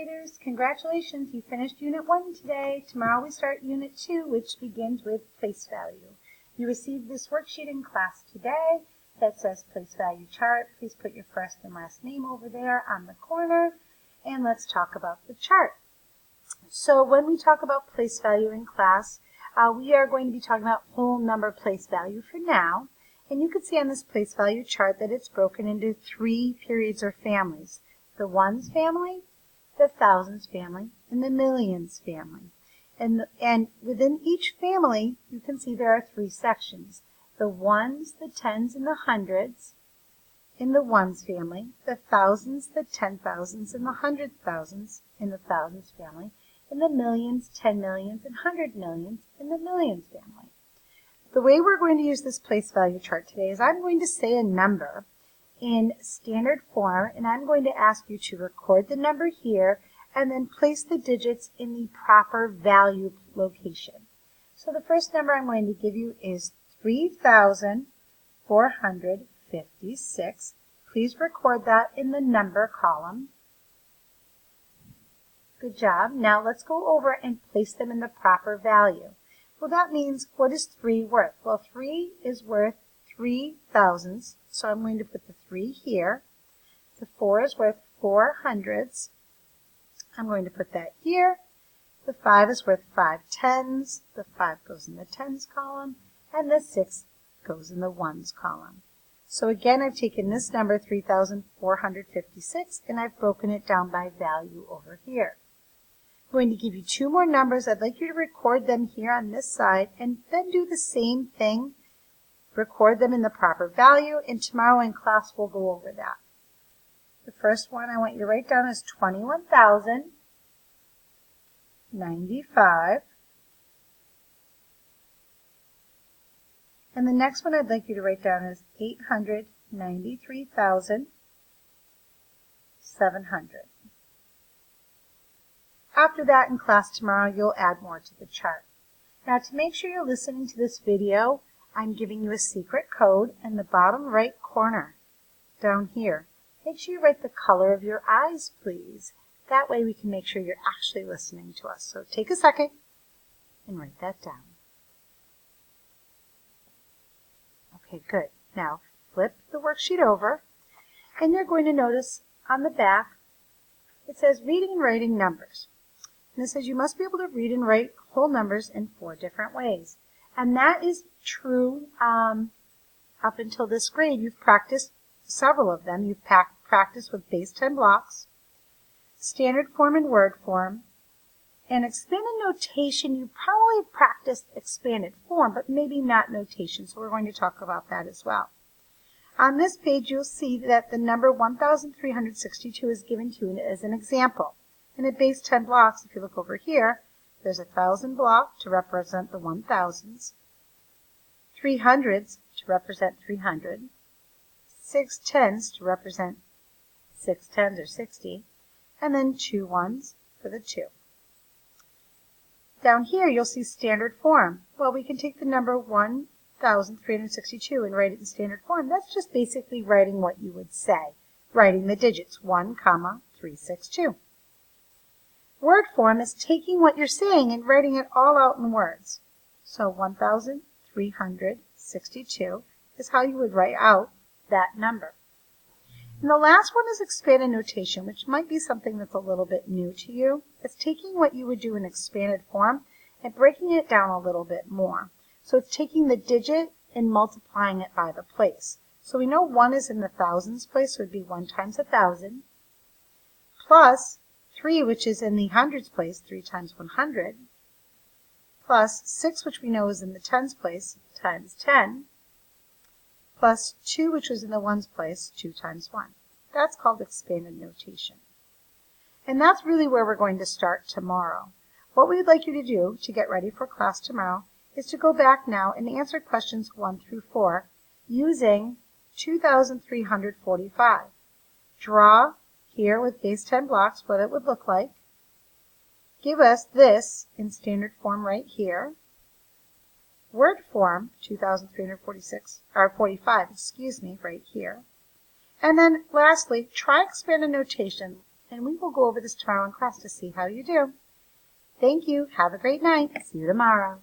graders, congratulations, you finished Unit 1 today. Tomorrow we start Unit 2, which begins with place value. You received this worksheet in class today that says place value chart. Please put your first and last name over there on the corner, and let's talk about the chart. So when we talk about place value in class, we are going to be talking about whole number place value for now. And you can see on this place value chart that it's broken into 3 periods or families. The ones family, the thousands family, and the millions family. And within each family, you can see there are 3 sections. The ones, the tens, and the hundreds in the ones family, the thousands, the 10,000s, and the 100,000s in the thousands family, and the millions, 10 millions, and 100 millions in the millions family. The way we're going to use this place value chart today is I'm going to say a number in standard form, and I'm going to ask you to record the number here and then place the digits in the proper value location. So the first number I'm going to give you is 3,456. Please record that in the number column. Good job. Now let's go over and place them in the proper value. Well, that means, what is 3 worth? Well, 3 is worth 3 thousandths, so I'm going to put the 3 here. The 4 is worth 4 hundredths. I'm going to put that here. The 5 is worth 5 tenths. The 5 goes in the tens column, and the 6 goes in the ones column. So again, I've taken this number, 3,456, and I've broken it down by value over here. I'm going to give you 2 more numbers. I'd like you to record them here on this side and then do the same thing. Record them in the proper value, and tomorrow in class we'll go over that. The first one I want you to write down is 21,095. And the next one I'd like you to write down is 893,700. After that, in class tomorrow, you'll add more to the chart. Now, to make sure you're listening to this video, I'm giving you a secret code in the bottom right corner down here. Make sure you write the color of your eyes, please. That way we can make sure you're actually listening to us. So take a second and write that down. Okay, good. Now, flip the worksheet over, and you're going to notice on the back, it says reading and writing numbers. And it says you must be able to read and write whole numbers in 4 different ways. And that is true up until this grade. You've practiced several of them. You've practiced with base 10 blocks, standard form and word form, and expanded notation. You probably practiced expanded form, but maybe not notation. So we're going to talk about that as well. On this page, you'll see that the number 1,362 is given to you as an example. And at base 10 blocks, if you look over here, there's a 1,000 block to represent the 1,000s, 3 hundreds to represent 300, 6 tens to represent 6 tens or 60, and then 2 ones for the 2. Down here, you'll see standard form. Well, we can take the number 1,362 and write it in standard form. That's just basically writing what you would say, writing the digits 1, 362. Word form is taking what you're saying and writing it all out in words. So 1,362 is how you would write out that number. And the last one is expanded notation, which might be something that's a little bit new to you. It's taking what you would do in expanded form and breaking it down a little bit more. So it's taking the digit and multiplying it by the place. So we know 1 is in the thousands place, so it would be 1 times 1,000, plus 3, which is in the hundreds place, 3 times 100, plus 6, which we know is in the tens place, times 10, plus 2, which is in the ones place, 2 times 1. That's called expanded notation. And that's really where we're going to start tomorrow. What we'd like you to do to get ready for class tomorrow is to go back now and answer questions 1 through 4 using 2,345. Draw here with base 10 blocks what it would look like. Give us this in standard form right here. Word form 2,346 or 45, right here. And then lastly, try expanded notation and we will go over this tomorrow in class to see how you do. Thank you. Have a great night. See you tomorrow.